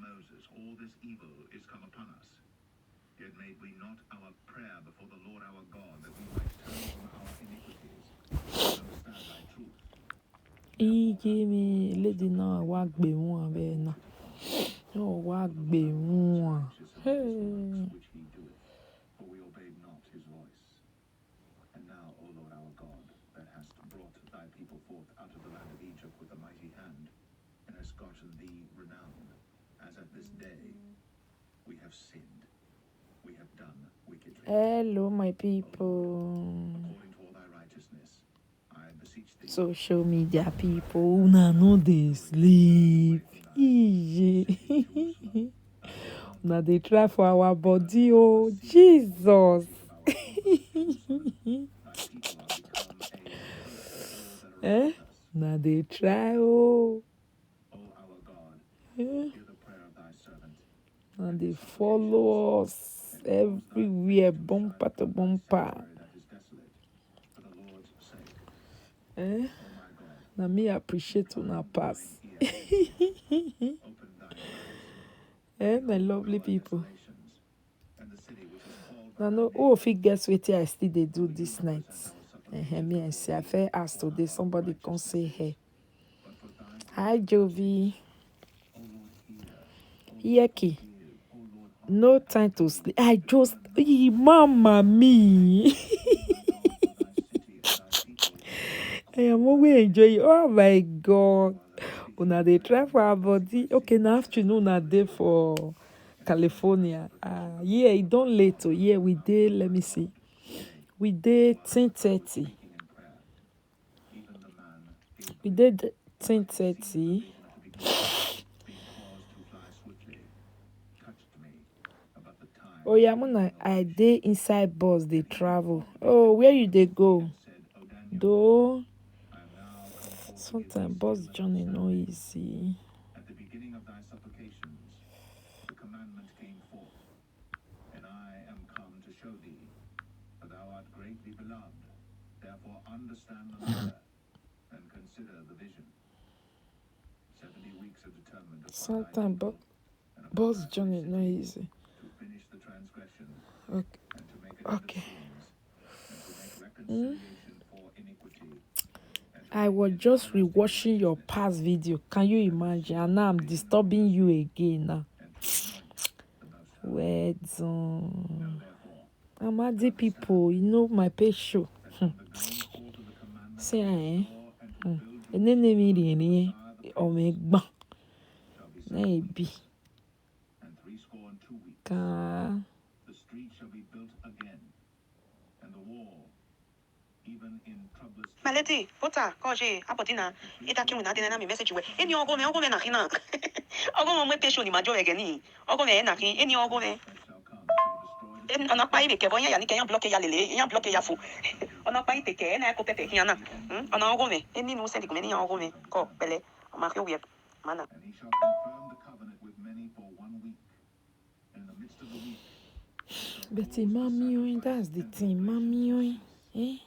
Moses, all this evil is come upon us. Yet made we not our prayer before the Lord our God, that we might turn from our iniquities and understand thy truth. Ijimi lady na wagbe one be na. No wagbe one. Hey. Which he doeth, for we obeyed not his voice. And now, O Lord our God, that hast brought thy people forth out of the land of Egypt with a mighty hand, and hast gotten thee renown, as at this day, we have sinned, we have done wickedly. Hello, my people. According to all thy righteousness, I beseech thee. Social media people, una no dey sleep. Ije. Una dey try for our body, oh Jesus. Eh? Una dey try, oh. And they follow us everywhere, bumper to bumper. Eh? Now me appreciate una pass. Eh, my lovely people. Now no, oh, if it gets wetin I still dey do this night. Me and say I fair ask today somebody come say hey. Hi Jovi. Yeki. No time to sleep. I just mama me. I am always enjoying. Oh my God. Una dey try for our body. Okay, now afternoon na day for California. Yeah, it don't late. Yeah, we did. Let me see. We did 10:30. We did 10:30. Oh yeah, Mona, I dey inside bus. They travel. Oh, where you dey go? Though sometimes bus journey no easy. At the beginning of thy supplications, the commandment came forth, and I am come to show thee, for thou art greatly beloved. Therefore understand the matter and consider the vision. 70 weeks are determined upon Sometimes bus journey no easy. to finish the transgression Okay. and to make Okay. and to make reconciliation for iniquity. I was just rewatching your past video. Can you imagine? And now I'm disturbing you again now. Well done. I'm at the people, you know my page show. Say eh? And then they made any or make bang. Maybe. Ka. The street shall be built again, and the wall, even in troublous. Maleti, pota, koje, apotina, itaki una dina mi message we. Eni ogo me na hina. Ogo mo pesho ni majo egeni. Ogo me na kin, eni ogo me. En ona pa ibe ke bonya ya ni ke yan block ya lele, yan block ya fu. Ona pa ite ke na ko tete hiana. Ona ogo me, eni no send ko me ni ogo me. Ko pele, ma ke we mana. And he shall confirm the covenant with many for 1 week. In the midst of the week. But mommy, that's the thing, mommy. Eh?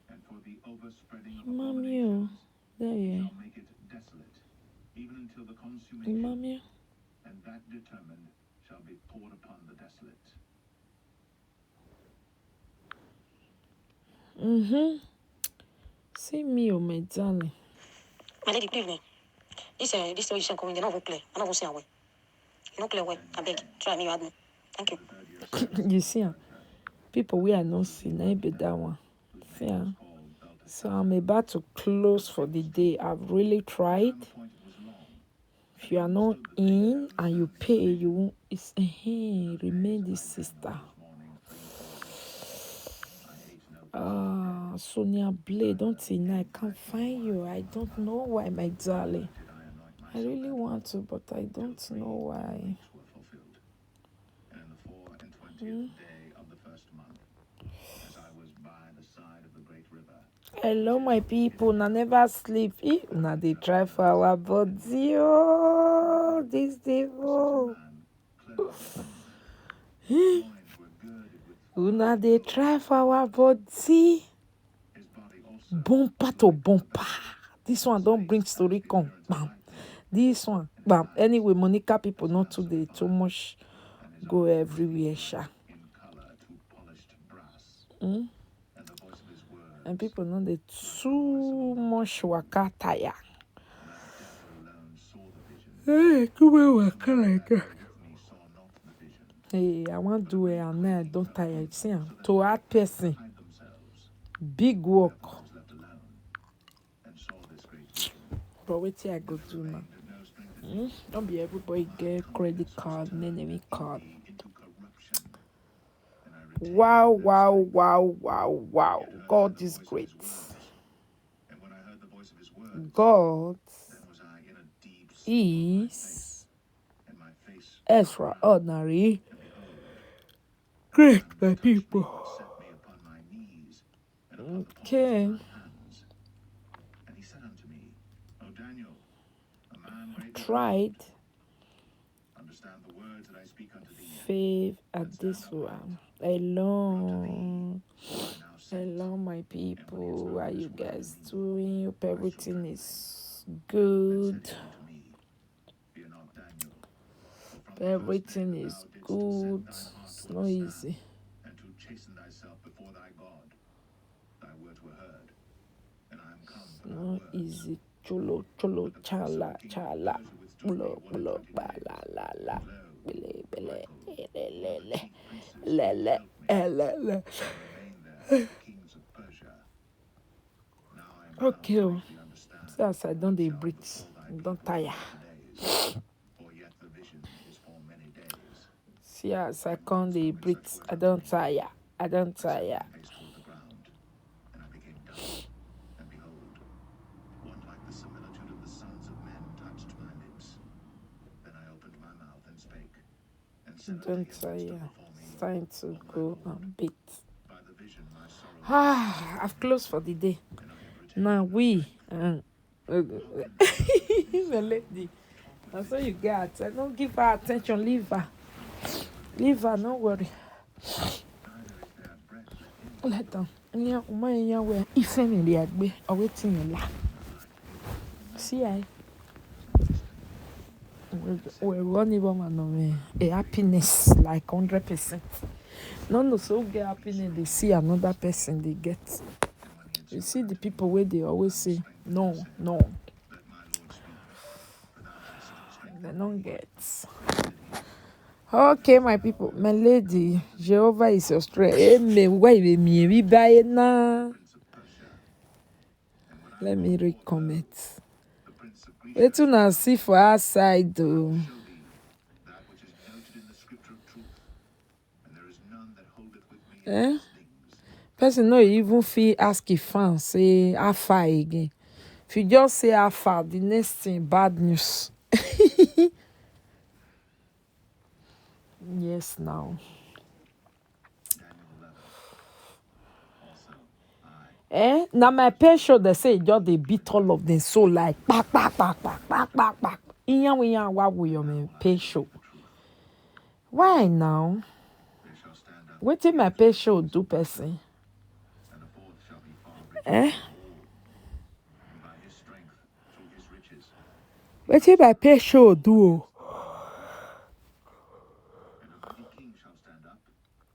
And for the overspreading of Mommy, there you shall make it desolate, even until the consummation. Mommy. And that determined shall be poured upon the desolate. See me, oh my darling. Maleti, good evening. This story is coming. They not clear. I not say away. You not clear way. I beg. Try me, you add me. Thank you. You see, people we are not seeing, I be that one. See, so I'm about to close for the day. I've really tried. If you are not in and you pay, you won't. It's remain this sister. Sonia Blade, don't say no, I can't find you. I don't know why, my darling. I really want to, but I don't know why. And in the 4 and 20th day of the first month, as I was by the side of the great river. Hello, my people. Now never sleep. Now they try for our body. Oh, this devil. Now they try for our body. Bumper to bumper. This one don't bring story come. Bam. This one But anyway, Monica people not today too much go everywhere, sha. in color to polished brass, Mm? and the voice of his words, And people know they too much waka tire. and I, Daniel, alone saw the vision. Hey, come on, waka like that. With me saw not the vision. Hey, I want to do it and now I don't tire. See, to hard person, Hide themselves, big work. was left alone, and saw this great vision. But wait till I go do now. And no strength Don't be everybody get credit card, enemy card. into corruption. And I retained Wow, wow, wow, wow, wow. God is great. And when I heard the voice of his word, God then was I in a deep sleep, is and my face extraordinary. Great, my people. set me upon my knees and upon the Okay. palms of my hands. And he said unto me, O Daniel, a man great, Tried understand the words that I speak unto thee. faith at this one. Hello. I now sent Hello, my people. How you guys doing? Hope everything is good. unto me, fear not, Daniel, for from the Everything first day is thou didst good. set thine heart It's to not understand, easy. and to chasten thyself before thy God. Thy words were heard, and I am come for thy Not words. easy. Cholo, cholo, chala, chala. Bulo, bulo, ba, la, la, la. Bele, bele, le, le, le, le, le, le, le. Remain there, the kings of Persia. Now I am Okay, come oh. to make thee understand See as I don't dey shall breathe. befall thy Don't people tire. days. For yet the vision is for many days. See as I can't dey breathe. I don't tire. I don't I set tire. my face toward the ground, and I became dumb. And behold, one like the similitude of the sons of men touched my lips. Then I opened my mouth and spake, and said unto him Don't that stood tire. before me, It's time to go and beat. by the vision my sorrow I've closed for the day. and I have retained Now we the lady. That's all you got. I don't give her attention. Leave her. Leave her. Don't worry. neither is there breath left in Let them. Yeah, my way. If any they are waiting in la. See, we're running woman a happiness like 100%. No, so get happiness. They see another person they get. You see the people where they always say no. let my Lord speak, for thou hast strengthened They don't get. Okay, my people, my lady, Jehovah is your strength. Amen. Why me we buy now? Prince of Persia, and when I Let me read comments. the Prince of Greece Wait till now see for our side though. show thee that which is noted in the scripture of truth, and there is none that holdeth with me in these things. Person no even feel ask if fan say Alpha again. If you just say Alpha, the next thing bad news. Yes, now. Daniel 11. Also, I, Now my patient they say just they beat all of them so like back. Iyan what we your my patient. Why now? they shall stand up, What did my patient do person? and the fourth shall be far richer, and by his strength, through his riches, What did my patient do? and a mighty king shall stand up,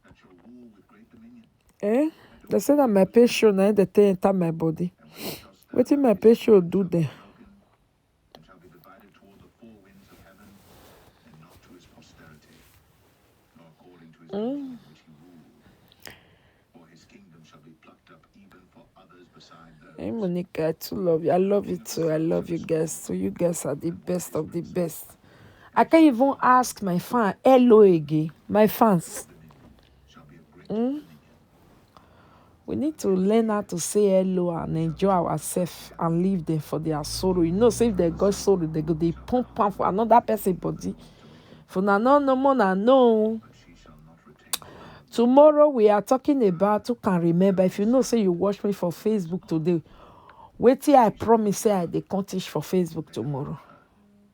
that shall rule with great dominion. They say that my patient they enter my body. And when he shall stand What did my patient do there? broken, and shall be divided toward the four winds of heaven, and not to his posterity, nor according to his kingdom which he ruled. For his kingdom shall be plucked up even for others beside those. Hey Monica, I too love you. I love you too. I love you guys. So you guys are the best of the best. I can't even ask my fan hello again. My fans. Shall be of great dominion. We need to learn how to say hello and enjoy ourselves and leave them for their sorrow. You know, say if they got sorrow, they go they pump for another person body. For now, no more now, no. But she shall not retain. Tomorrow we are talking about who can remember. If you know, say you watch me for Facebook today. Wait till I promise say I dey come teach for Facebook tomorrow.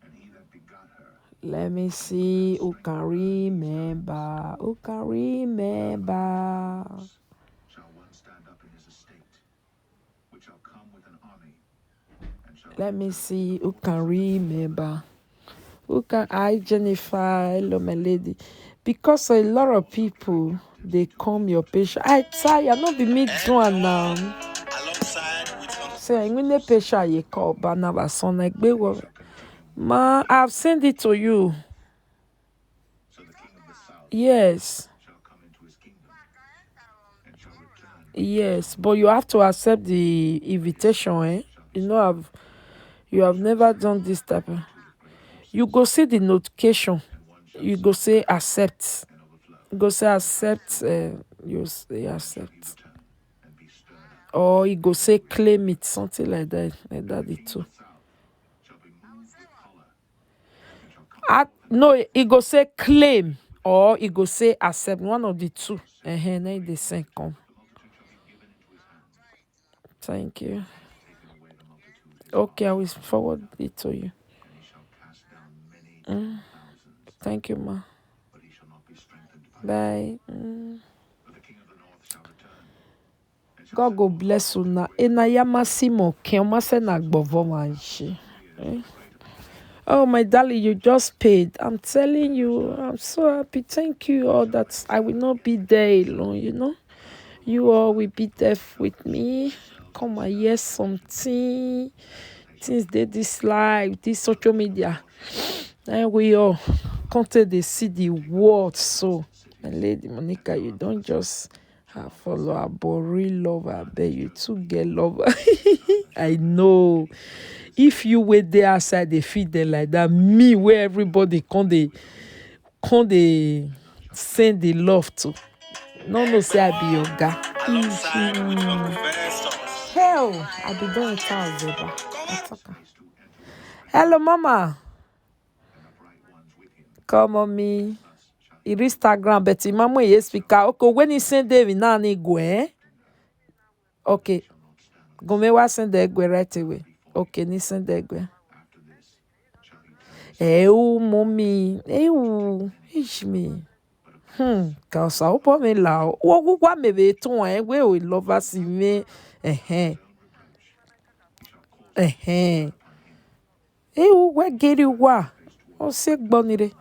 And he that begot her Let me see who can remember. Who can remember? shall one stand up in his estate, which shall come with an army, and shall Let me see who can remember. Who can I, Jennifer? Hello, my lady. Because a lot of people they come your patient. I tire, not be me doing now. Say, I'm gonna patient you call, but now son like be Ma, I've sent it to you. So the king of the south Yes, shall come into his kingdom, and shall return. yes, but you have to accept the invitation, eh? You have never done this type of. You go see the notification. You go say accept. You go say accept. You say accept. And be stirred up. Or you go say claim it, something like that. Like that, the two. The south shall be moved with color, and shall come No, you go say claim or you go say accept. One of the two. And then the same come. Thank you. taken away the multitude, Okay, I will forward it to you. and he shall cast down many thousands, Thank you, ma. but he shall not be strengthened by Bye. For the king of the north shall return, and shall God go bless you na. Ena yamasi mo kema se na gbovo manchi. Oh, my darling, you just paid. I'm telling you, I'm so happy. Thank you all that I will not be there alone, you know. You all will be there with me. Come and hear something. Things they dislike, this social media. And we all content they see the world. So, my lady Monica, you don't just have follow but real love. I bet you too get love. I know. If you were there outside, they feed them like that. Me, where everybody can't they send the love to. No, say I be your guy. Hell, I be doing it out, Zeba. Hello, mama. Come on me. Instagram, but mama yes speaker. Okay, when he send David now, ni go eh? Okay. Go me wa send the go right away. Okay, ni send the go. Mommy. Ish me. Causa o po me la. O gwa me be ton we o love us me. We get you wa. O se gbonire.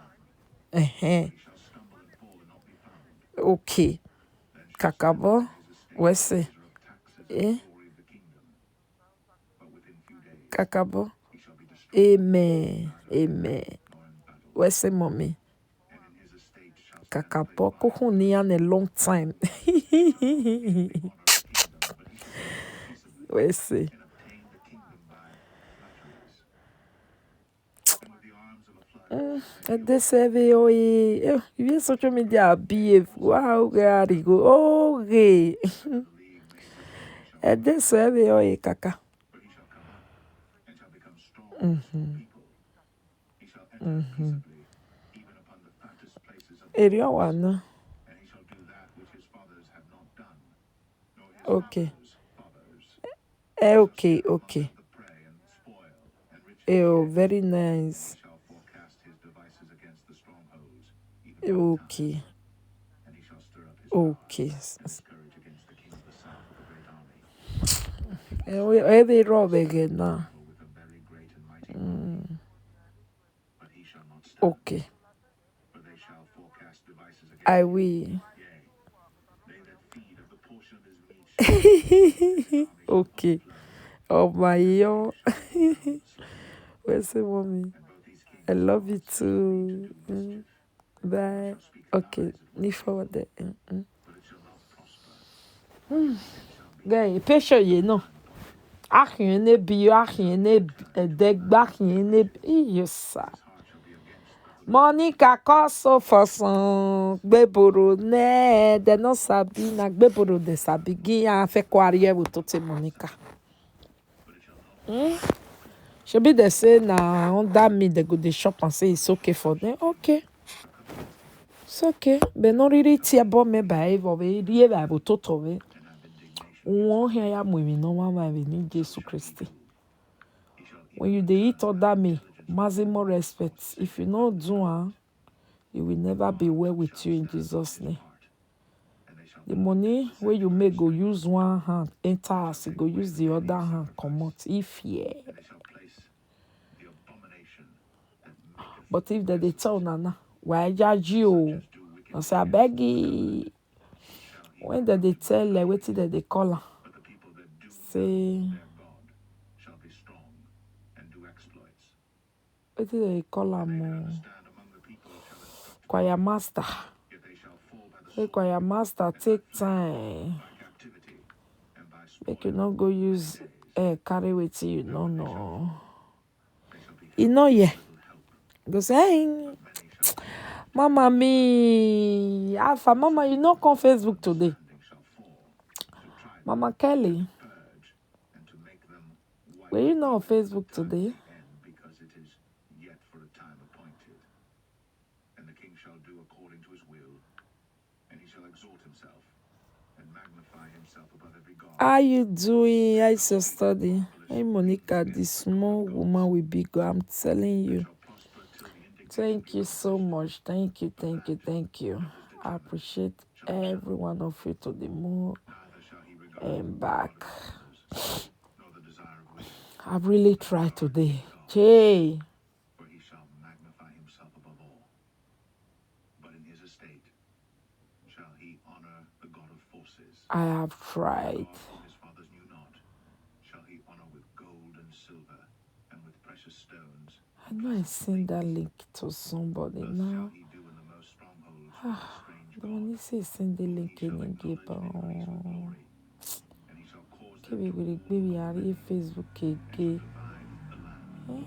Okay. Kakabo. Wese. Kakabo. Amen. Wese mommy. Kakabo. Kuhuni an a long time. Wese. They say, oh, you social media behave. Wow, God, go. Oh, okay. They say, oh, kaka. Area one. Okay. Okay. Oh, very nice. Okay. Every rob again now. Okay. I will. Okay. Oh my yo. Where's the mommy? I love you too. Bye. Okay. Need forward there. Guy, picture you know. Achine bio achine degbachine yes. Monica Coso for some gbeboro ne de no sabi na gbeboro de sabi gian fe kwarie with tote Monica. Should be the say na under me they go the shop and say it's okay for them. Okay. It's okay. But no really tea about me by we really about toto we. One here ya mwe no mama we ni Jesus Christ. When you dey eat other me, maximum respect. If you no do it will never be well with you in Jesus' name. The money where you make go use one hand, enter house, go use the other hand, come out. If yeah. But if they tell Nana, why judge you? I say, I beg you. When they tell like what did they call her? But the people that do Say, their God shall be strong and do exploits. what did they call her? They that understand among the people shall instruct, Choir master. yet they shall fall by the Say, sword, choir master, take time. by captivity, and by Make you spoil. not go use carry with you. No, no. They shall be You know, yeah. little help, Go say, hey, many shall fall. Mama me, Alpha, Mama, you not on Facebook today. Standing shall fall, to try them, Mama Kelly, purge, and to make them white were you not on even at Facebook the time of today? the end, because it is yet for a time appointed. And the king shall do according to his will, and he shall exalt himself and magnify himself above every god. How you doing? How's your study? Hey, Monica, the small woman will be good. I'm telling you. Shall prosper till the indignation Thank you so much. Thank you, thank you, thank you. I appreciate every one of you to the moon neither shall he regard and back. others, nor the desire of wisdom, I've really tried today. Jay, for he shall magnify himself above all. But in his estate shall he honor the God of forces. I have tried. God whom his fathers knew not, shall he honor with gold and silver, and with precious stones. I know I sent that link to somebody Thus now. shall he do in the most strongholds with a strange The God. one say send the link He shall in acknowledge again. an increase of glory, and he shall cause them Baby, to will rule baby, with I the read wicked, Facebook and shall again. divide the land.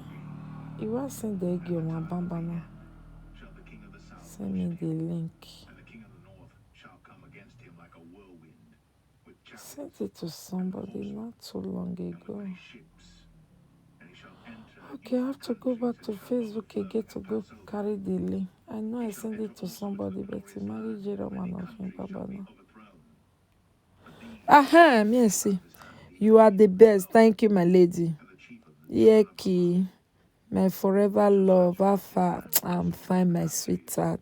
You want send the egg on my bamba now? Shall the king of the south Send me the link. and the king of the north shall come against him like a whirlwind, with Sent chariots it to somebody not too long and ago. with many ships. And he shall enter Okay, I into have to go countries, back to and shall Facebook overflow again to and go pass over. carry the link. I know I He shall sent enter it to also into somebody, the but he glorious married land. Jerome Many of him, countries shall Baba be now. overthrown. But these Aha, merci. You are the best. Thank you, my lady. and the chief of the Yeah, Key. My forever love. Alpha. I'm fine, my sweetheart.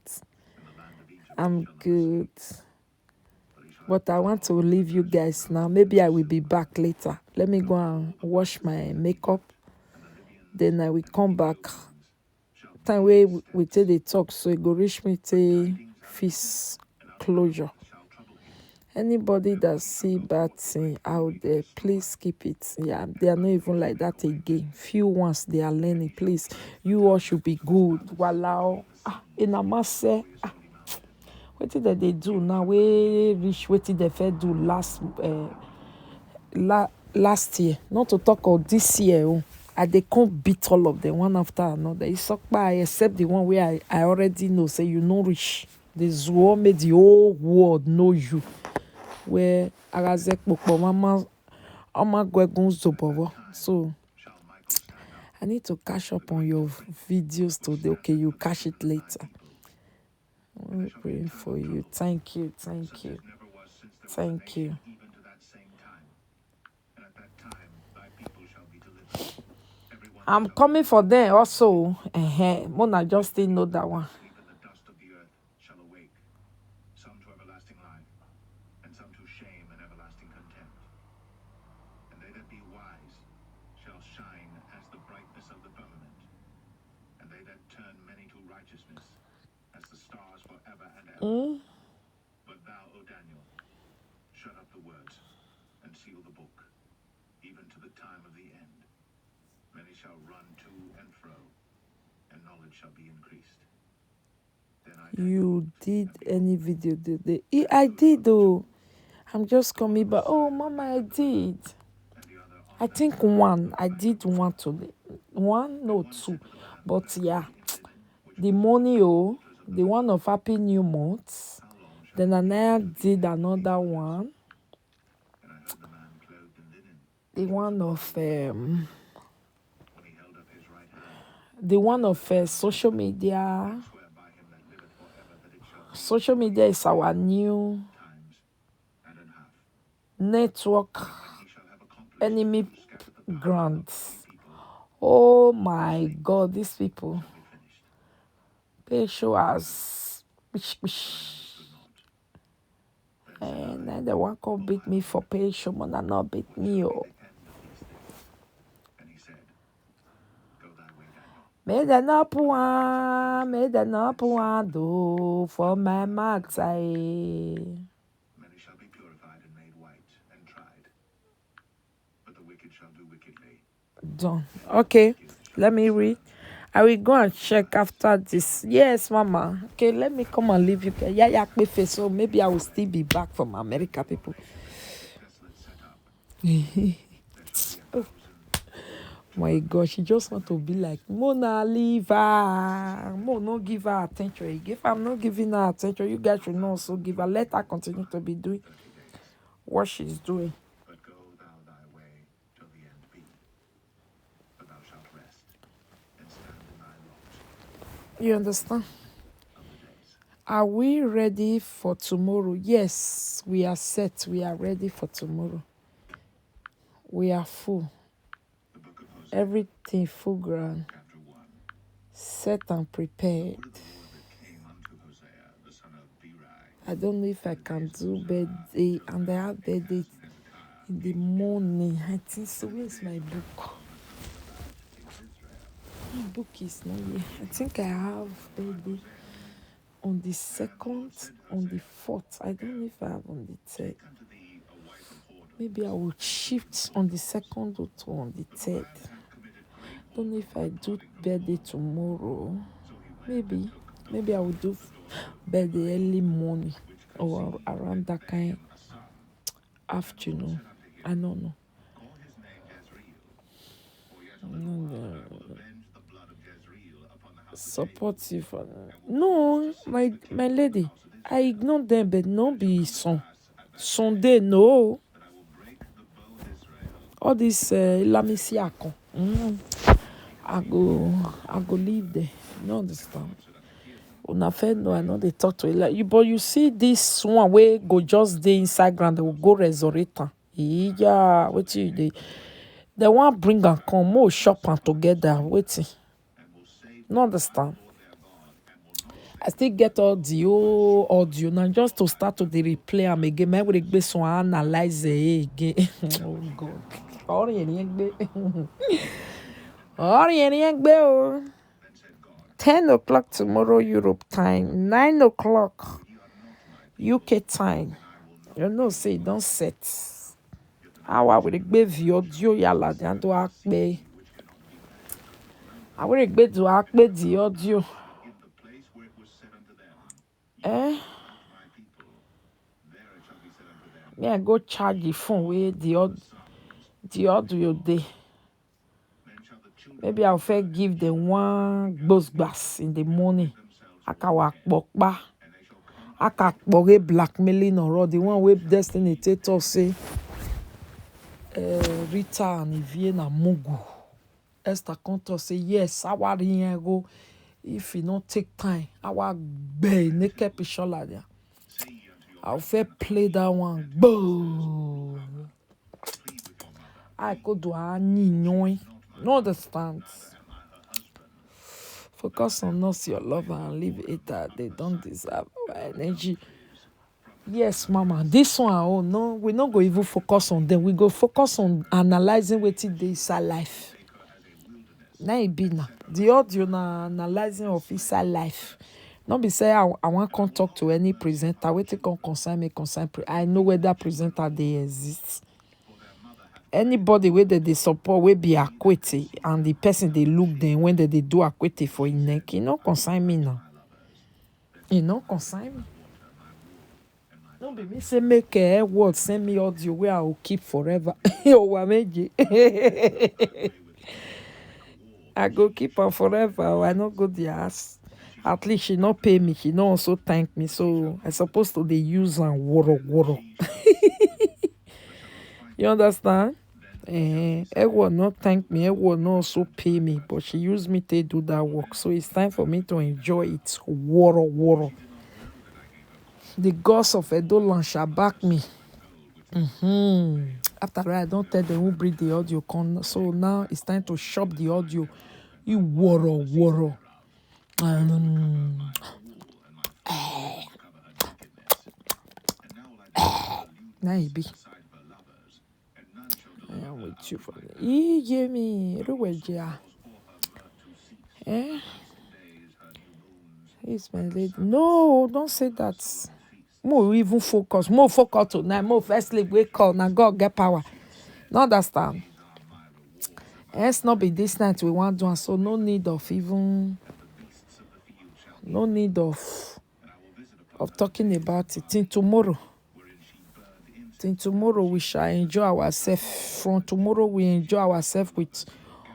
in the land of Egypt I'm shall not good. escape. But he shall But I want to leave you guys now. Maybe I will be back later. Let me go and wash my makeup. and the Libyans Then I will come back. shall be Time where we take the talk, so it go reach me to feast closure. shall trouble him. Anybody that see bad thing out there, please keep it. Yeah, they are not even like that again. Few ones they are learning. Please, you all should be good. Walao. In Amase, what did they do now? We reach what did they first do last year? Not to talk of this year. Oh. And they can't beat all of them one after another. It's so bad, except the one where I already know. Say you know rich. The Zuo made the whole world know you. Where Arazek Pokpo Mama Gwegun Zobowo. So Shall Michael stand up I need to catch up on your videos today. Okay, you catch it later. I'm praying for you. Thank you, thank you, never was since there was a thank nation, you. even to that same time. And at that time thy people shall be delivered. Everyone I'm shall coming for them also. Mona just didn't know that one. sleep in the dust of the earth shall awake, some to everlasting life, and some to shame and everlasting contempt. And they that be wise shall shine as the brightness of the firmament, and they that turn many to righteousness as the stars forever and ever. But thou, O Daniel, shut up the words and seal the book, even to the time of the end. Many shall run to and fro, and knowledge shall be increased. Then I, Daniel, You did any video today? I did though. I'm just coming back. Oh, Mama, I did. and the other I think one. I did one today. One, no, two. But yeah, the money, the one of Happy New Month. Then Anaya did another one. and I heard the man clothed in linen, The one of when he held up his right hand, the one of social media. swear by him that liveth forever that it shall be Social media is our new times and an half. network He shall have accomplished enemy to scatter the power grants. people Oh my God, these people. be finished. They show us. Good not. And then the one can beat me for pay show, but not beat me. Oh. The end of these things. And he said, Go thy way, Daniel. Me the no puan do for my matai. Many shall be purified and made white and tried, but the wicked shall do wickedly. Done. Okay, let me read. I will go and check after this. Yes, Mama. Okay, let me come and leave you. Yeah, so maybe I will still be back from America, people. Desolate set up. There shall be 1,000. My God, she just want to be like Mona, leave her. Mo, no give her attention. If I'm not giving her attention, you guys should not also give her. Let her continue to be doing 30 days. what she's doing. But go thou thy way till the end be. For thou shalt rest, and stand in thy lot You understand? of the days. Are we ready for tomorrow? Yes, we are set. We are ready for tomorrow. We are full. The book of Hosea, Everything full ground. chapter 1. Set and prepared. The word of the Lord that came unto Hosea, the son of Beeri, I don't know if I can do birthday, and I have birthday Hezekiah, in the morning. I think so. Where's my book? in Israel. My book is not here. I think I have birthday on the 2nd, on the 4th. I don't know if I have on the 3rd. Take unto thee a wife of whoredom, Maybe I will shift on the 2nd or on the 3rd. hath committed great Don't know if I do birthday tomorrow. so he went Maybe I will do birthday early morning or around that kind a son. afternoon. I don't know. Call his name Jezreel, for yet a little while, and I will avenge the blood of Jezreel upon the house of David. Supportive. No, my lady, I ignore them, but no be Sunday, no. That I will break the bow of Israel, All this Lamisiakon. I go leave there. You no understand? Una fair no, I know they talk to you, but you see this one way go just dey inside ground, they will go resurrect am. Yeah, wetin you dey? They want bring am come, more shop am together. Wetin? and will save No understand? Lord their God, and will not I still get all the old audio now just to start to the replay am again. My will be so analyze it again. Oh God. Ọ̀rìn ènìyàn gbé. Ọ̀rìn ènìyàn gbé o. 10 o'clock tomorrow Europe time, 9 o'clock UK time. You know say e don set. How I will gbé the audio yàrá dan to akpe. I will gbé to akpe the audio. give the place where it was said unto them, Eh? my people, there it shall be said unto them, Me I go charge the phone with the audio day. then shall the children Maybe I'll first give them one gbos in the morning. Akawa pokpa. and they shall come Akakpore blackmailing or the one with destiny to say Rita and Ivie na Mugu. Esther come to say yes, our go if you not take time, our bay naked picture like that. say ye unto your I'll first play that one. Boom. plead with your mother, I could do a nyoy. No understand. am I her husband? Focus on us, your lover, and leave it that they don't deserve our energy. Yes, Mama. This one, oh no, we not go even focus on them. We go focus on analyzing what it is inside life. Now it be now. The audio na analyzing of inside life. Not be say I want to talk to any presenter. Wait till concern me concern. I know whether presenter they exist. Anybody where they support will be equity and the person they look then when they do equity for in neck, you know consign me now. You know consign me. No be me say make a word send me audio where I will keep forever. I go keep her forever. I not go the ass. At least she not pay me. She not also thank me. So I supposed to they use and woro. You understand? Everyone not thank me. Everyone not also pay me. But she used me to do that work. So it's time for me to enjoy it. Woro. The gods of Edoland shall back me. After that, I don't tell them who bring the audio. So now it's time to shop the audio. You woro. Now it be. I am with you for me. You give me. Eh? It's my lady. No, don't say that. More even focus. More focus tonight. More first sleep, wake up. Now God get power. Not understand. It's not be this night we want to do, so no need of even, no need of talking about it. Till tomorrow. Till tomorrow we shall enjoy ourselves. From tomorrow we enjoy ourselves with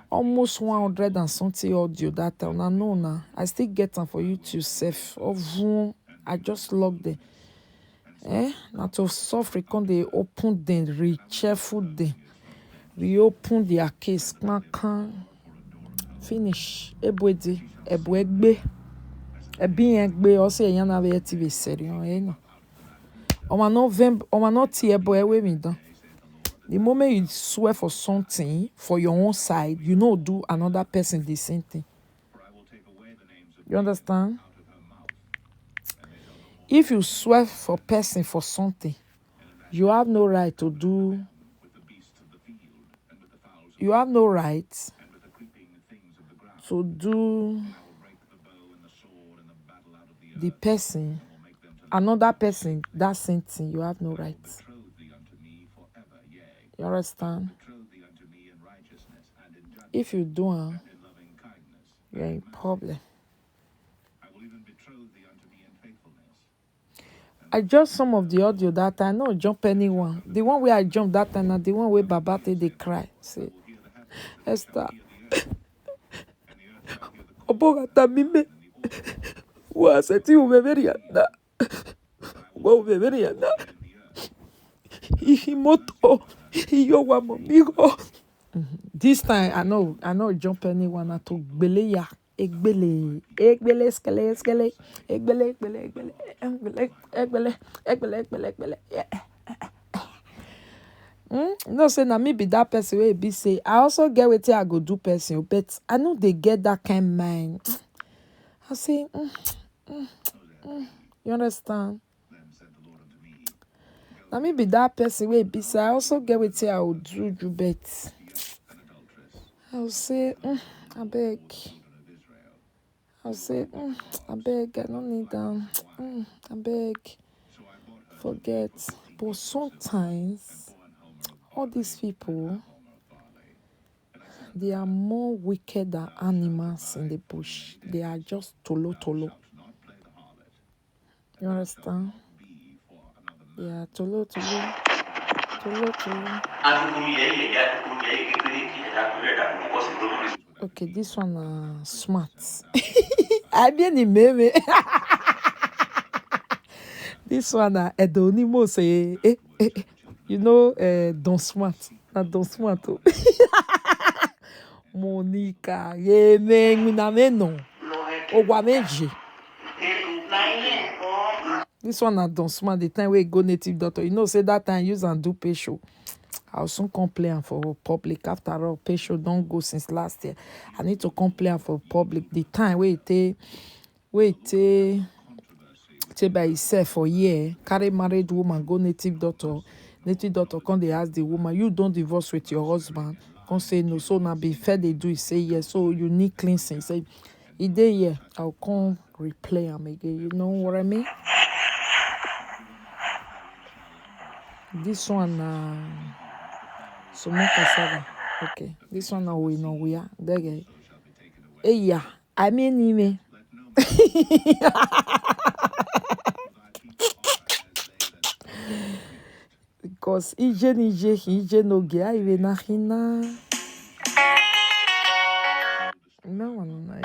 almost 100 and something audio that time. I know now. I still get them for you to save. I just logged them. Now to suffer, come they open them, reshuffle them, reopen their case. Finish. Ebwedi, ebwegbe, ebiengbe. Also, yana be TV serious. No. On va not tear boy away me done. The moment you swear for something for your own side, you know do another person the same thing. You understand? If you swear for person for something, you have no right to do. You have no right to do the person, another person, that same thing. You have no right. You understand? If you do, you're in problem. I just some of the audio that I know jump anyone. The one where I jump that time and the one where Babate they cry. Say, Esther. Obogata mime. Waseti ubeveriana. Ubeveriana. Ihimoto. Iyowa momigo. This time I know jump anyone at gbele ya. Egbele skele. Egbele. No say na me be that person wey be say I also get wetin I go do person, but I know they get that kind mind. I say, you understand? Na me be that person wey be say I also get wetin I will do, but I will say, I beg. I'll say, I beg, I don't need them. I beg, forget. But sometimes, all these people, they are more wicked than animals in the bush. They are just tolo. You understand? They are tolo. Okay, this one smart. I bien aimé. This one Edonimo say, you know, Don Smart. Not Don Smart. Monica, no. Owameji. This one na Don Smart. The time we go native doctor, you know, say that time use and do pay show. I'll soon complain for public. After all, pay show don't go since last year. I need to complain for public. The time wait by itself for year. Carry married woman go native doctor. Native doctor come they ask the woman, you don't divorce with your husband. Come say no. So now be fair they do. He say yes. So you need cleansing. Say, he day yeah. I'll come replay am again. You know what I mean? This one Sumo cassava. Okay. This one now we know we are. There you go. Yeah. I mean because ije no ge aive na hina. No one.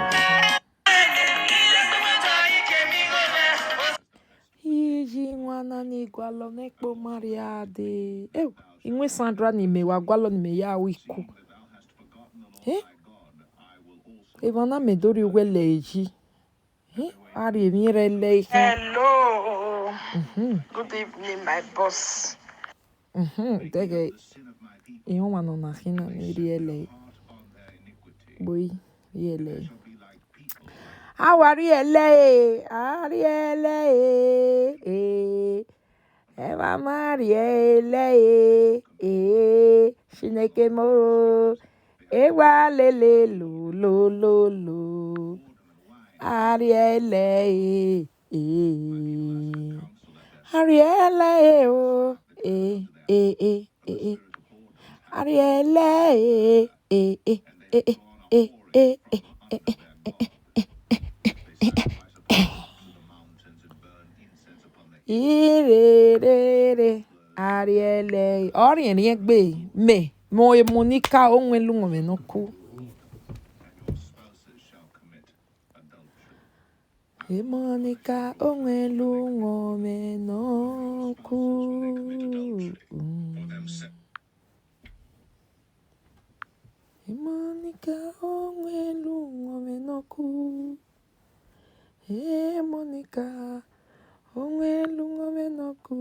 Iji nwana ni gwalo nekpo Maria de. Inwe Sandra ni me wa gwalo ni me ya wiku. Ivana medori wele eji. Ari mire le. Hello. Good evening, my boss. Dege. Iyo wano na hina ni riele. Boy, riele. Ariele. Eva Mariele. Shineke mo. Ewa lele lo. Ariele, Ariele, oh, Ariele, Irere, Ariele. Orien yegbe me mo Monica onwe lungo me no ku. And your spouses shall commit adultery. Monica onwe lungo me no ku. For themselves. Monica onwe lungo me no ku. Monica onwe lungo me no ku.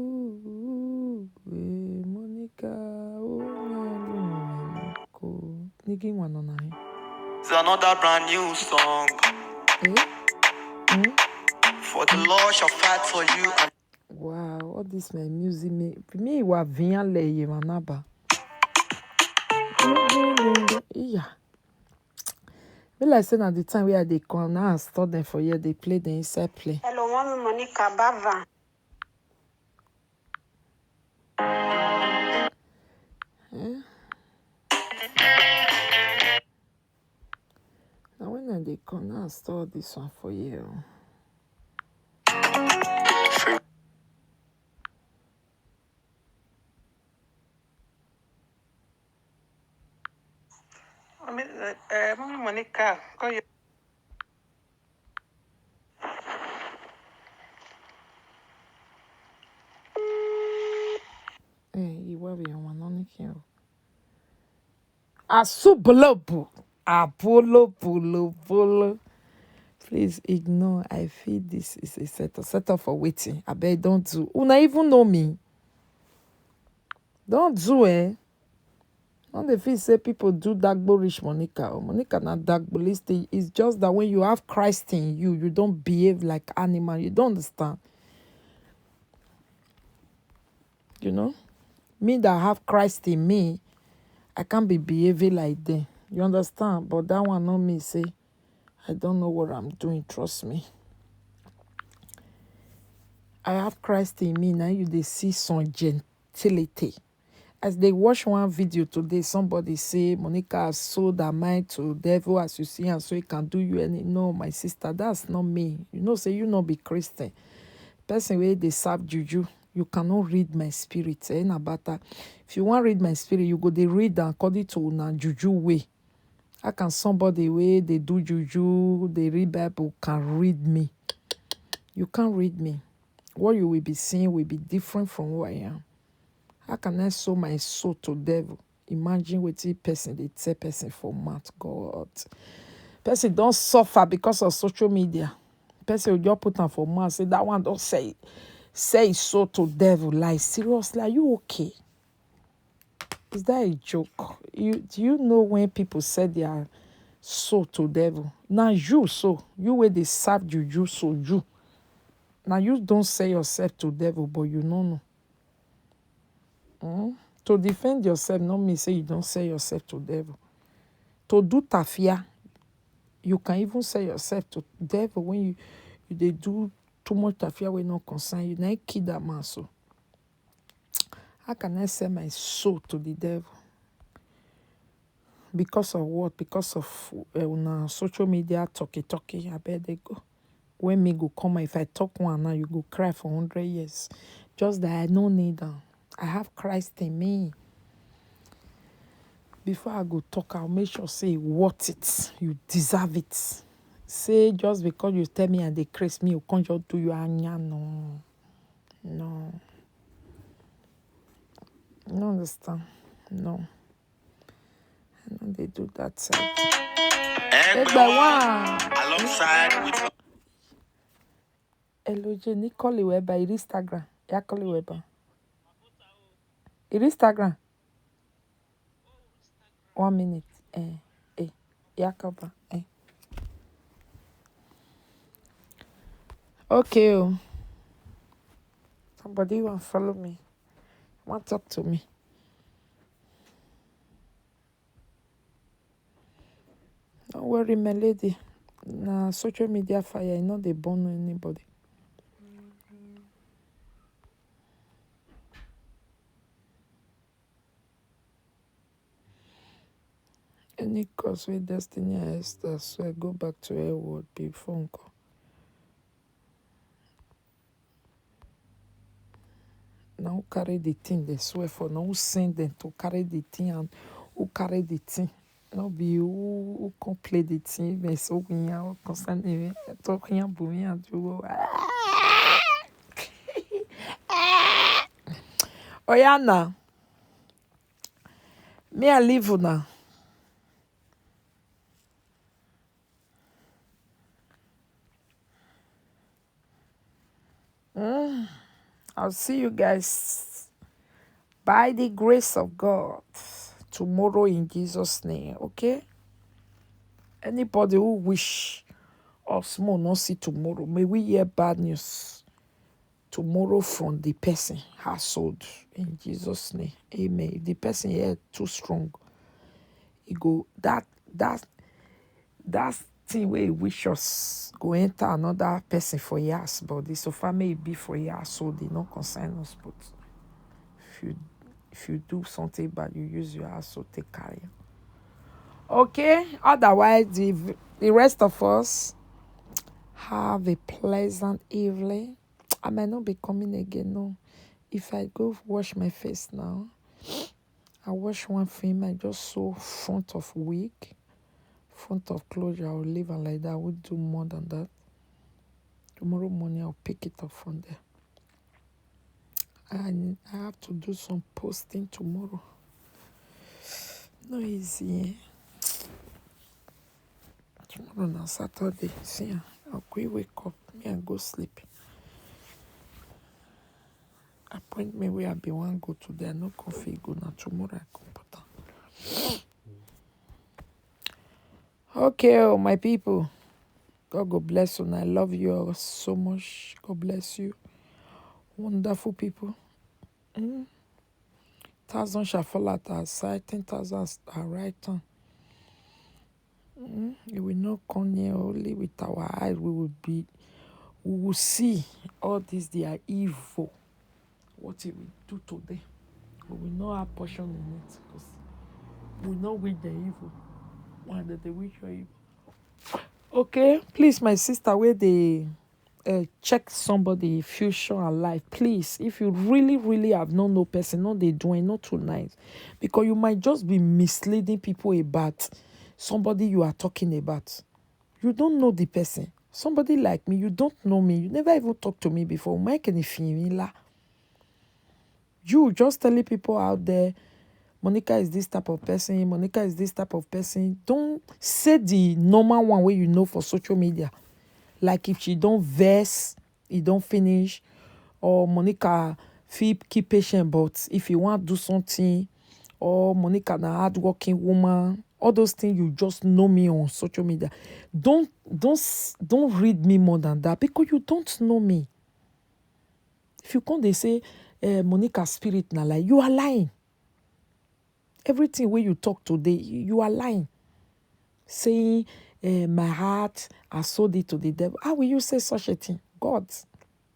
Monica onwe lungo me no ku. Nigi wano na he. It's another brand new song. For the Lord shall fight for you. And Wow, all this my music me wa vian le ye manaba. Yeah. Me like say na the time where they come now and store them for here, they play the inside play. Hello, Mommy Monica Bava. Now when they come now and store this one for here. Mommy Monica, call you. You will be on one here. Asubolobu. Apolo. Please ignore. I feel this is a setup for waiting. I bet don't do. Una even know me. Don't do Don't they feel say people do Dagbo rich Monica. Or Monica not Dagbo list. It's just that when you have Christ in you, you don't behave like animal. You don't understand. You know? Me that have Christ in me, I can't be behaving like them. You understand? But that one not me say, I don't know what I'm doing, trust me. I have Christ in me, now they see some gentility. As they watch one video today, somebody say, Monica has sold her mind to devil as you see, and so he can do you any. No, my sister, that's not me. You know, say you not be Christian. Person where they serve juju, you cannot read my spirit. If you want to read my spirit, you go they read according to na juju way. How can somebody where they do juju, they read Bible, can read me? You can't read me. What you will be seeing will be different from who I am. How can I sow my soul to devil? Imagine what a person, they tell person for mouth, God. Person don't suffer because of social media. Person will just put on for mouth, say that one don't say so to devil. Like, seriously, are you okay? Is that a joke? Do you know when people say they are so to devil? Now you so. You where they serve juju so you. Now you don't say yourself to devil, but you know. To defend yourself, not me say you don't say yourself to devil. To do tafia, you can even say yourself to devil when they do too much tafia when not concerned. You not kill that man so. How can I sell my soul to the devil? Because of what? Because of social media talkie. I bet they go. When me go come, if I talk one now, you go cry for 100 years. Just that I no need them. I have Christ in me. Before I go talk, I'll make sure say worth it. You deserve it. Say just because you tell me and they curse me, you can't just do your anya. No. You don't understand? No. I know they do that side. alongside with Eloje ni call Weba Instagram. Ya call Weba. Instagram. 1 minute. Yakoba. Okay. Somebody want to follow me. Want to talk to me. Don't worry, my lady. Na social media fire, you know they burn anybody. Any cause with destiny and Esther, so I go back to her word be phone call. Now who carry the thing they swear for, now who send them to carry the thing and who carry the thing. No be who can play the thing, but so we are constantly talking about me and you. Oh yeah, now me I leave now. I'll see you guys by the grace of God tomorrow in Jesus' name. Okay? Anybody who wish us more not see tomorrow, may we hear bad news tomorrow from the person household in Jesus' name. Amen. If the person here too strong, it go that thing where he wish us go enter another person for years, but the sofa may be for years, so they not concern us. But if you do something bad, you use your ass to take care. Okay. Otherwise, the rest of us have a pleasant evening. I might not be coming again. No, if I go wash my face now, I wash one film. I just sew front of wig, front of closure. I'll leave and like that. I would do more than that. Tomorrow morning, I'll pick it up from there. And I have to do some posting tomorrow. No easy. Tomorrow na Saturday. See, I'll quick wake up. Me and go sleep. Appointment where I be one go today. I no coffee go now. Tomorrow I come put on. Okay, oh my people. God go bless you. And I love you all so much. God bless you. Wonderful people. 1,000 shall fall at our side, 10,000 at our right hand. You will not come near only with our eyes. We will see all this. They are evil. What it will do to them. We will not have portion in it because we know with the evil. One that they wish you evil. Okay, please, my sister, where they check somebody future and life, please, if you really have no person, no they doing not too nice, because you might just be misleading people about somebody you are talking about. You don't know the person. Somebody like me, you don't know me, you never even talked to me before. You just telling people out there, Monica is this type of person, Monica is this type of person. Don't say the normal one where you know for social media. Like if she don't verse, it don't finish, or Monica keep patient, but if you want to do something, or Monica na hardworking woman, all those things you just know me on social media. Don't read me more than that because you don't know me. If you come, they say Monica spirit na lie, you are lying. Everything where you talk today, you are lying. Saying my heart, I sold it to the devil. How will you say such a thing? God,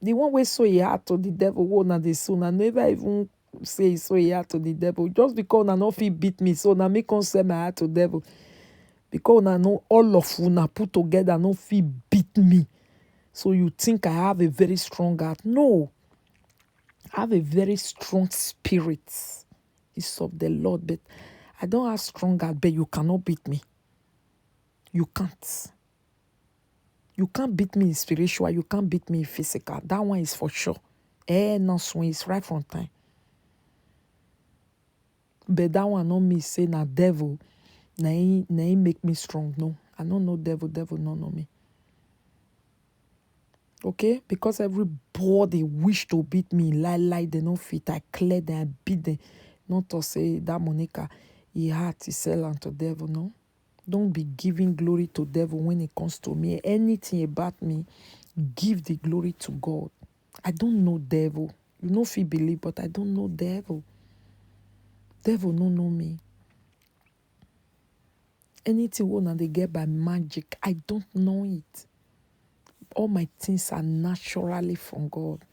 the one way sold your heart to the devil, who na the soul, I never even say sold your heart to the devil. Just because na no fit beat me, so na me can sell my heart to the devil. Because na know all of you na put together no fit beat me. So you think I have a very strong heart? No. I have a very strong spirit. It's of the Lord, but I don't have strong heart, but you cannot beat me. You can't. You can't beat me in spiritual. You can't beat me in physical. That one is for sure. No swing. It's right from time. But that one not me say na devil. Na he make me strong. No. I don't know devil. Devil no know me. Okay? Because everybody wish to beat me. Lie. They no fit. I clear them. I beat them. Not to say that Monica, he heart is sell unto devil. No. Don't be giving glory to devil when it comes to me. Anything about me, give the glory to God. I don't know devil. You know if you believe, but I don't know devil. Devil no know me. Anything when they get by magic, I don't know it. All my things are naturally from God.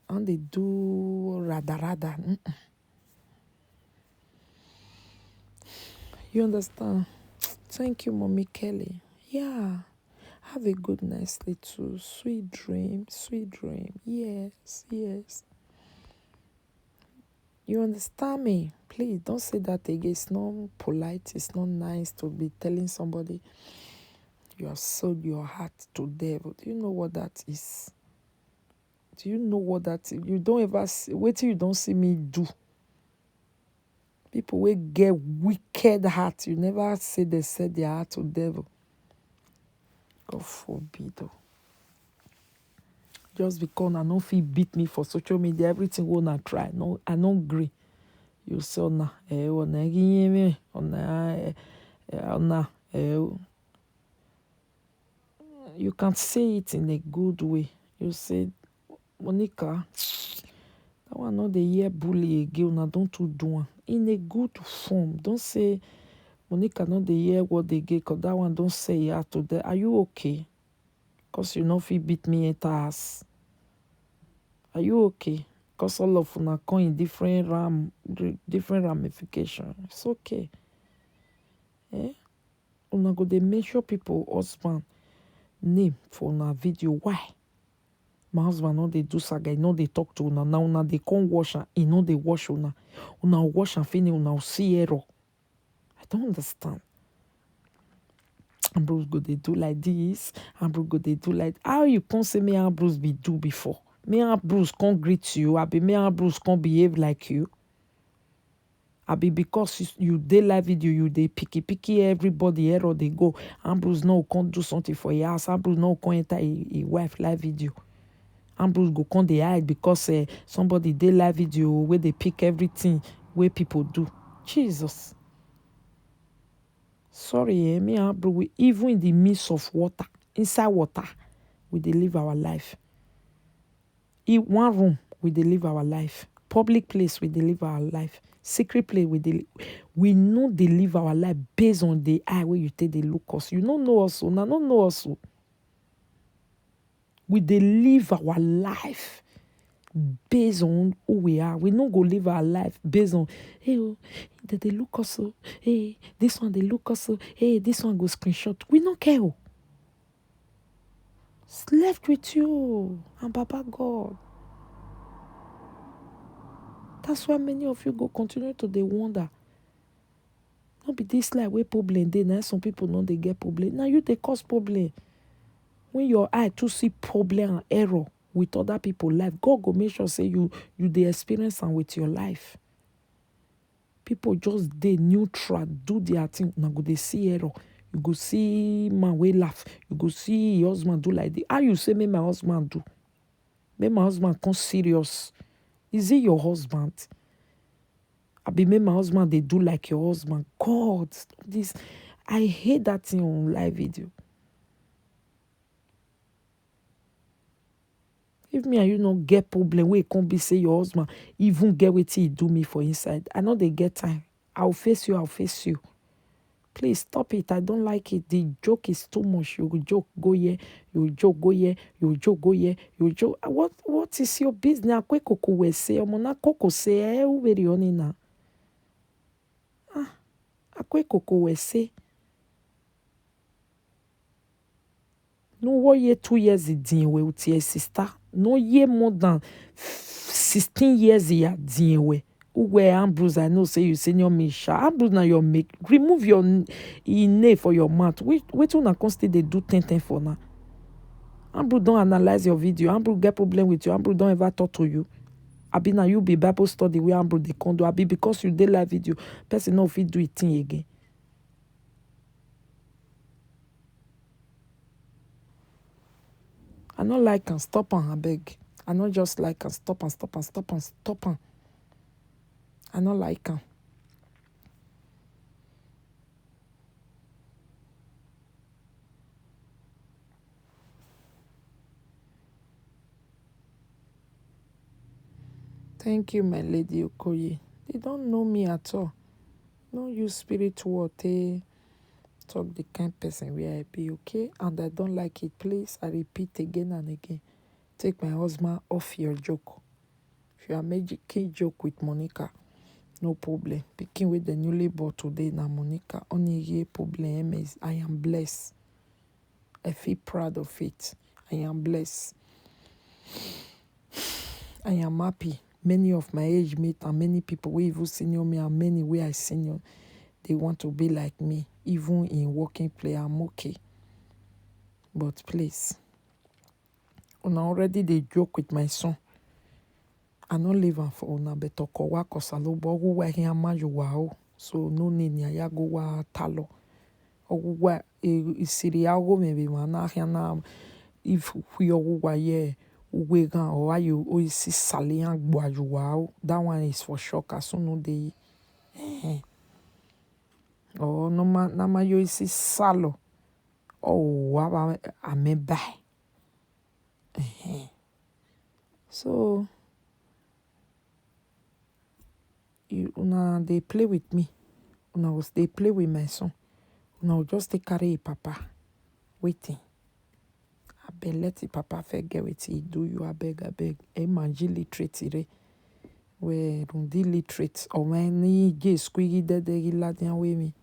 And they do rada. You understand? Thank you, Mommy Kelly. Yeah. Have a good night sleep too. Sweet dream. Sweet dream. Yes. You understand me? Please don't say that again. It's not polite. It's not nice to be telling somebody you have sold your heart to devil. Do you know what that is? Do you know what that is? You don't ever see, wait till you don't see me do. People will get wicked heart. You never say they said their heart to devil. God forbid. Oh. Just because I don't feel beat me for social media, everything wanna try. No, I don't agree. You say you can say it in a good way. You say, Monica, that one not the year bully again. Don't do in a good form. Don't say Monica not the year what they get, because that one don't say yeah to them. Are you okay? Because you know if you beat me at ass. Are you okay? Because all of them are going in different ramifications. It's okay. Eh? Una go dey mention people husband name for una video. Why? My husband no dey do saga, he no dey talk to una. Now una dey come wash am, he no dey wash una. Una wash and finish, una see error. I don't understand. Ambrose go dey do like this, Ambrose go dey do like how you can't say me Ambrose be do before? Me Ambrose can't greet you, I be me Ambrose can't behave like you. I be because you dey live video, you dey picky everybody error they go. Ambrose no can't do something for your house. Ambrose no can't enter a wife live video. Ambrose go come dey hide because somebody dey live video where they pick everything where people do. Jesus. Sorry, me and Ambrose, we, even in the midst of water, inside water, we dey live our life. In one room, we dey live our life. Public place, we dey live our life. Secret place, we know they live our life based on the eye where you take the look us. You don't know us, una don't know us. We dey live our life based on who we are. We no go live our life based on, hey, oh, they look us, oh, hey, this one they look us, oh, hey, this one go screenshot. We don't care. Oh. It's left with you and Baba God. That's why many of you go continue to they wonder. Not be this like where problem dey. Now some people know they get problem. Now you they cause problem. When your eye to see problem and error with other people life, God go make sure say you they experience and with your life. People just they neutral, do their thing. Now go they see error. You go see man way laugh. You go see your husband do like this. How you say me my husband do? Make my husband come serious. Is it your husband? I be make my husband they do like your husband. God, this I hate that thing on live video. If me and you not get problem, we can't be say your husband even get what he do me for inside. I know they get time. I'll face you. Please stop it. I don't like it. The joke is too much. You joke, go here. You joke, go here. You joke, go here. You joke. What is your business? Akwe koko we say. Omona koko say. U very oni na. Akwe koko we say. No 1 year, 2 years din we with your sister. No year more than 16 years ya din we. Where Ambrose, I know say you senior Misha. Ambrose now your make. Remove your name for your mouth. Wait till na constantly they do 10 for now. Ambrose don't analyze your video. Ambrose get problem with you. Ambrose don't ever talk to you. Abi now you be Bible study where Ambrose they can do. Abi because you did live video, person no fit do it thing again. I not like and stop and I beg. I not just like and stop and stop and stop and stop and. I not like am. Thank you, my lady Okoye. They don't know me at all. no use spirit word to talk the kind person where I be, okay? And I don't like it, please. I repeat again and again. Take my husband off your joke. If you are making joke with Monica, no problem. Picking with the newly bought today now, Monica. Only a problem is I am blessed. I feel proud of it. I am blessed. I am happy. Many of my age mates and many people who even senior me and many where I senior, they want to be like me. Even in working play, I'm okay. But please, una already they joke with my son. I no live am for una but okowa kosalo bo oguwa here majuwa o. So no need ni ayago wa talo. Oguwa isiri ago maybe mana na if we oguwa ye uwe gan or ayo o isi salian gbajuwa o. That one is for sure kaso no dey. Oh no ma na ma yo isi salo. Oh wa ame buy. So una they play with me. They play with my son. Una just take carry a papa. Waiting. I beg let the papa get with he do you I beg. Imagine literate where rundi literate or when he get squeaky dead the ladian way me.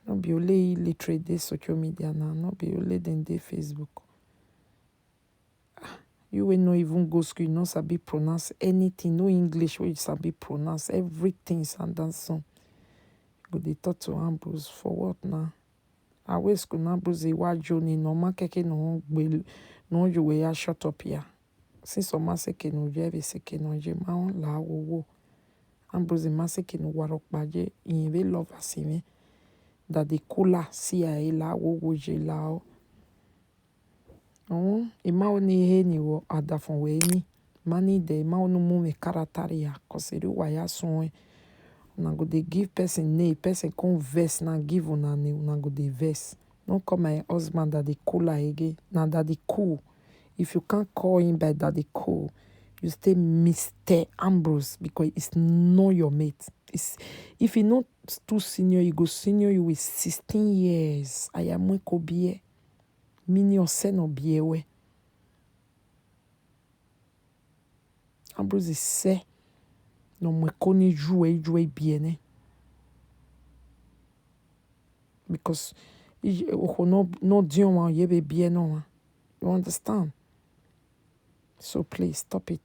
No be only literate this social media now, no be only then the Facebook. You will not even go school, you no sabi pronounce anything, no English where you sabi pronounce everything and that song. Go dey talk to Ambrose for what now? I wish school Ambrose wa Johnny no ma keke no gbe no you we shut up here. Since o ma seke no je be seke no je ma on la wo. Ambrose ma seke no warok baje in be love asime that the cooler see a la wo je la o. Ima oni he ni wo adafon we ni mani de ima onu mu me karatari ya kosiri wa ya son una go dey give person name person come verse na give una name una go dey verse. Don't call my husband that they cooler again. Now that they cool. If you can't call him by that they cool, you stay Mr. Ambrose because it's not your mate. If he not too senior, he go senior you with 16 years. I am one kobie. Mini ose no biewe. Ambrose say no mwe koni joué bien. Because no dion wan yebe bien no. You understand? So please stop it.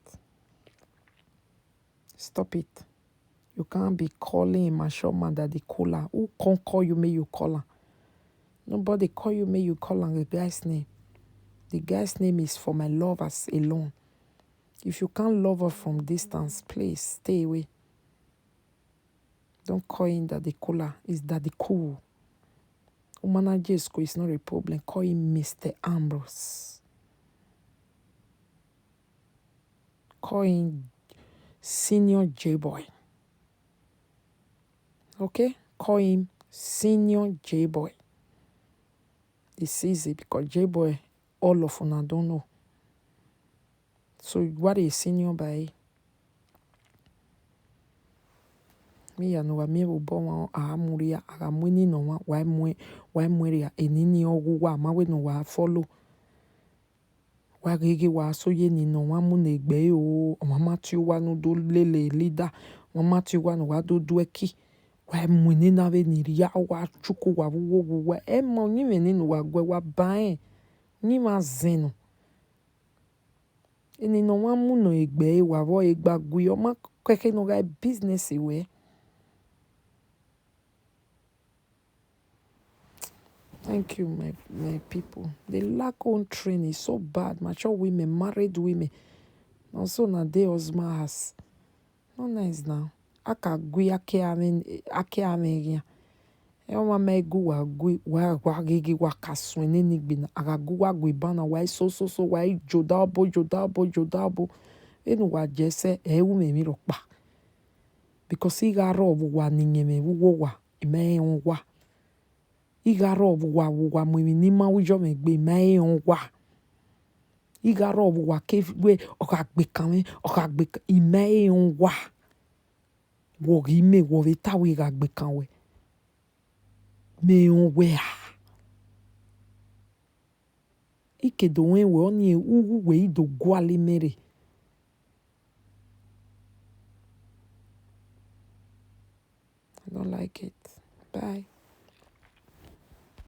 Stop it. You can't be calling my shop man that the caller. Who can't call you, may you call her? Nobody call you, may you call her the guy's name. The guy's name is for my lovers alone. If you can't love her from distance, please stay away. Don't call him that the caller. Is that the cool? Umana Jesco is not a problem. Call him Mr. Ambrose. Call him Senior J-Boy. Okay? Call him Senior J-Boy. It's easy because J-Boy, all of una don't know. So what is senior by? Me ya no wa me bo wa amuria agamuni no wa mwe enini ogwa ma we no wa follow. Wa gege wa so ye ni no wa mu na egbe o mama ti wa no do lele leader mama ti wa no wa do eki wa mu ni na ve ni ria wa chuku wa wo e mo ni me ni no wa gwe wa ban ni ma zeno eni no wa mu no egbe wa bo egbagui o ma keke no ga business we. Thank you, my people. The lack of training is so bad. Mature women, married women. Also, na they husband has. Not nice now. Aka gui ake ame. Ewa ma egu wa gui wa gigi wa kaswene nigbina. Aka gu wa gui bana wa so wa jodabo. Enu wa jese ewu me mi rokpa. Because he got rob wa ninyeme wa ime wa. Igaro wa mwe ni ma wujo me gbe mai onwa igaro wa ke we okagbe kan ime onwa Worime woreta we gagbe kanwe. Me on we Ike do we oni we do gwali mere. I don't like it. Bye.